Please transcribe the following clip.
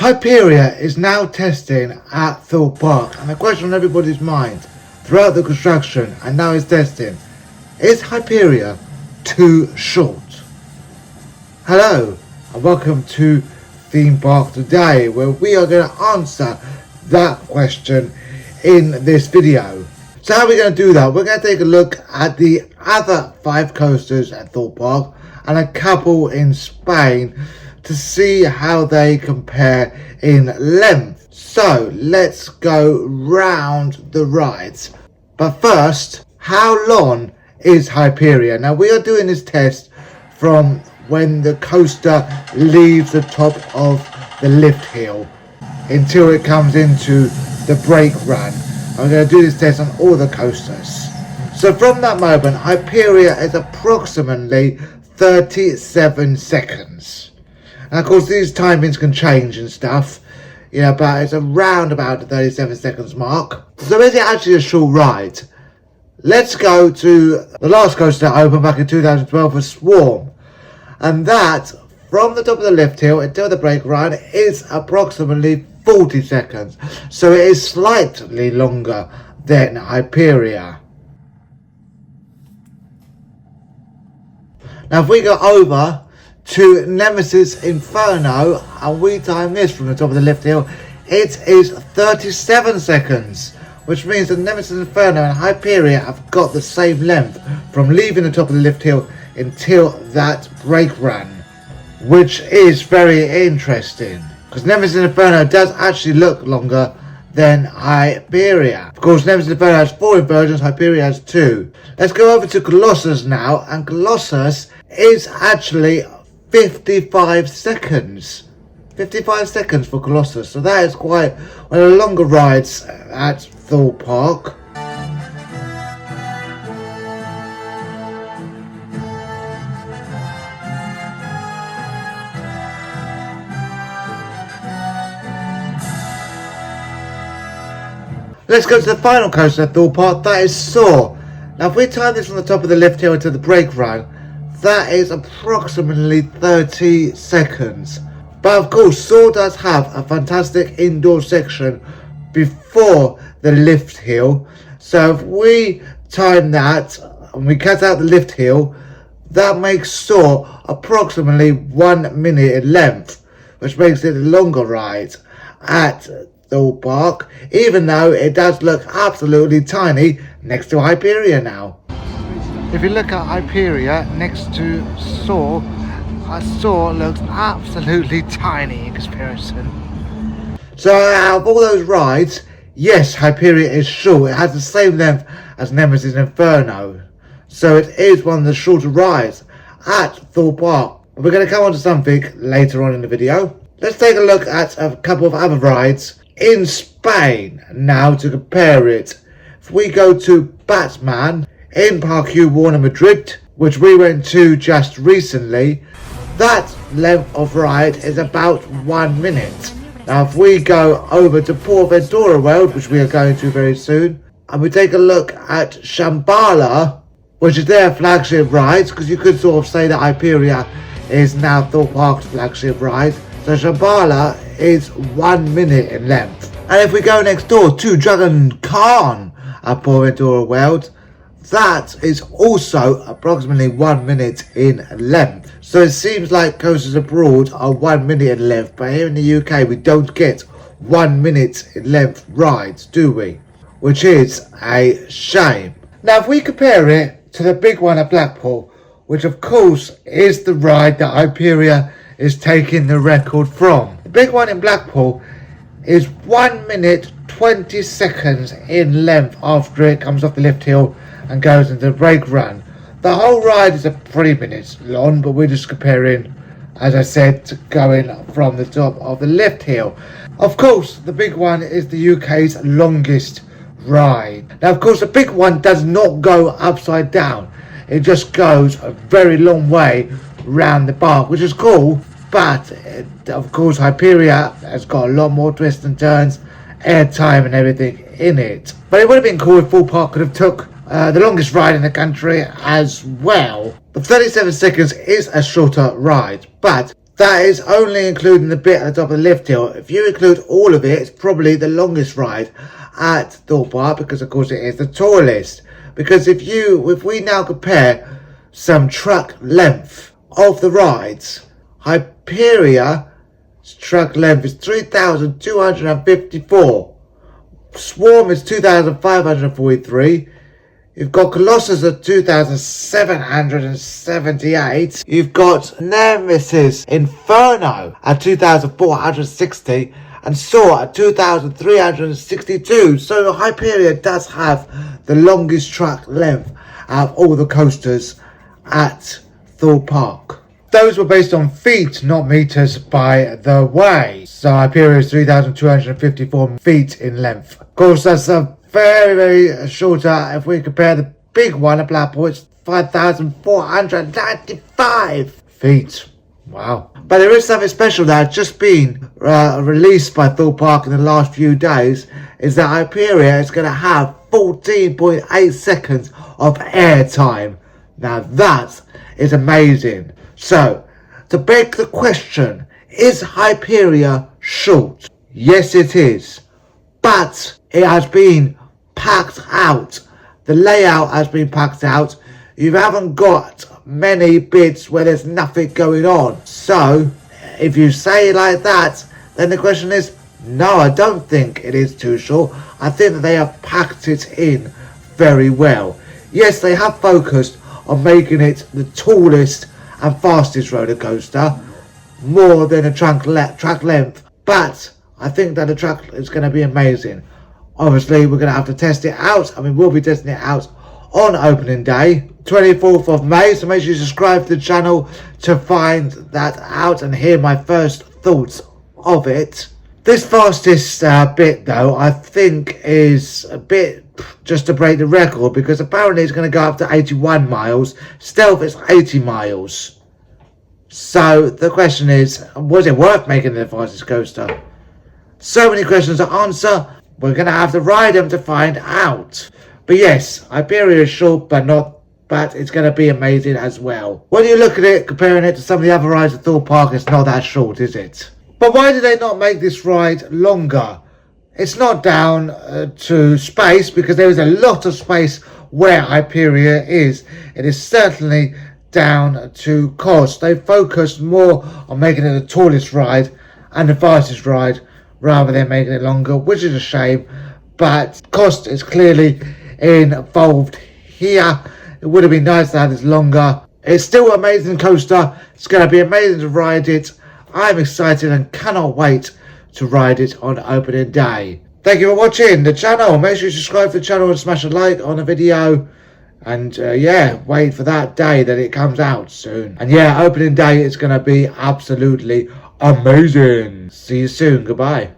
Hyperia is now testing at Thorpe Park, and the question on everybody's mind throughout the construction and now is testing, is Hyperia too short? Hello and welcome to Theme Park today, where we are going to answer that question in this video. So how are we going to do that? We're going to take a look at the other 5 coasters at Thorpe Park and a couple in Spain to see how they compare in length. So let's go round the rides. But first, how long is Hyperia? Now we are doing this test from when the coaster leaves the top of the lift hill until it comes into the brake run. I'm going to do this test on all the coasters. So from that moment, Hyperia is approximately 37 seconds. And of course these timings can change and stuff, but it's around about the 37 seconds mark. So is it actually a short ride? Let's go to the last coaster that opened back in 2012 was Swarm. And that, from the top of the lift hill until the brake run, is approximately 40 seconds. So it is slightly longer than Hyperia. Now if we go over to Nemesis Inferno and we time this from the top of the lift hill, it is 37 seconds, which means that Nemesis Inferno and Hyperia have got the same length from leaving the top of the lift hill until that brake run, which is very interesting because Nemesis Inferno does actually look longer than Hyperia. Of course, Nemesis Inferno has 4 inversions, Hyperia has 2. Let's go over to Colossus now, and Colossus is actually 55 seconds. 55 seconds for Colossus, so that is quite one of the longer rides at Thorpe Park. Let's go to the final coaster at Thorpe Park, that is Soar. Now if we time this from the top of the lift hill to the brake run, that is approximately 30 seconds. But of course Soar does have a fantastic indoor section before the lift hill. So if we time that and we cut out the lift hill, that makes Soar approximately 1 minute in length, which makes it a longer ride at Thorpe Park, even though it does look absolutely tiny next to Hyperia now. If you look at Hyperia next to Soar, Soar looks absolutely tiny in comparison. So out of all those rides, yes, Hyperia is short. It has the same length as Nemesis Inferno, so it is one of the shorter rides at Thorpe Park. We're going to come on to something later on in the video. Let's take a look at a couple of other rides in Spain now to compare it. If we go to Batman in Parque Warner Madrid, which we went to just recently, that length of ride is about 1 minute. Now if we go over to Ventura World, which we are going to very soon, and we take a look at Shambhala, which is their flagship ride, because you could sort of say that Hyperia is now Thorpe Park's flagship ride. So Shambhala is 1 minute in length. And if we go next door to Dragon Khan at Ventura World, that is also approximately 1 minute in length. So it seems like coasters abroad are 1 minute in length, but here in the UK we don't get 1 minute in length rides, do we? Which is a shame. Now if we compare it to the big one at Blackpool, which of course is the ride that Hyperia is taking the record from. The big one in Blackpool is 1 minute 20 seconds in length after it comes off the lift hill and goes into the brake run. The whole ride is 3 minutes long, but we're just comparing, as I said, to going from the top of the lift hill. Of course, the big one is the UK's longest ride. Now, of course, the big one does not go upside down. It just goes a very long way round the park, which is cool, but of course Hyperia has got a lot more twists and turns, airtime and everything in it. But it would have been cool if Thorpe Park could have took the longest ride in the country as well. But 37 seconds is a shorter ride, but That is only including the bit at the top of the lift hill. If you include all of it, it's probably the longest ride at Thorpe Park, because of course it is the tallest. Because if we now compare some track length of the rides, Hyperia's track length is 3,254. Swarm is 2,543. You've got Colossus at 2,778. You've got Nemesis Inferno at 2,460. And Soar at 2,362. So Hyperia does have the longest track length out of all the coasters at Thorpe Park. Those were based on feet, not meters, by the way. So Hyperia is 3,254 feet in length. Of course, that's a very, very shorter. If we compare the big one at Blackpools, it's 5,495 feet. Wow. But there is something special that has just been released by Thorpe Park in the last few days, is that Hyperia is going to have 14.8 seconds of airtime. Now that is amazing. So, to beg the question, is Hyperia short? Yes, it is. But it has been packed out. The layout has been packed out. You haven't got many bits where there's nothing going on. So, if you say it like that, then the question is, no, I don't think it is too short. I think that they have packed it in very well. Yes, they have focused on making it the tallest and fastest roller coaster, more than a track length. But I think that the track is going to be amazing. Obviously, we're going to have to test it out, and we will be testing it out on opening day, 24th of May. So make sure you subscribe to the channel to find that out and hear my first thoughts of it. This fastest bit, though, I think is a bit just to break the record, because apparently it's going to go up to 81 miles. Stealth is 80 miles. So the question is, was it worth making the fastest coaster? So many questions to answer. We're going to have to ride them to find out. But yes, Hyperia is short, but it's going to be amazing as well. When you look at it, comparing it to some of the other rides at Thorpe Park, it's not that short, is it? But why did they not make this ride longer? It's not down to space, because there is a lot of space where Hyperia is. It is certainly down to cost. They focused more on making it the tallest ride and the fastest ride, rather than making it longer, which is a shame. But cost is clearly involved here. It would have been nice to have this longer. It's still an amazing coaster. It's going to be amazing to ride it. I'm excited and cannot wait to ride it on opening day. Thank you for watching the channel. Make sure you subscribe to the channel and smash a like on the video. And yeah, wait for that day that it comes out soon. And yeah, opening day is going to be absolutely amazing. See you soon. Goodbye.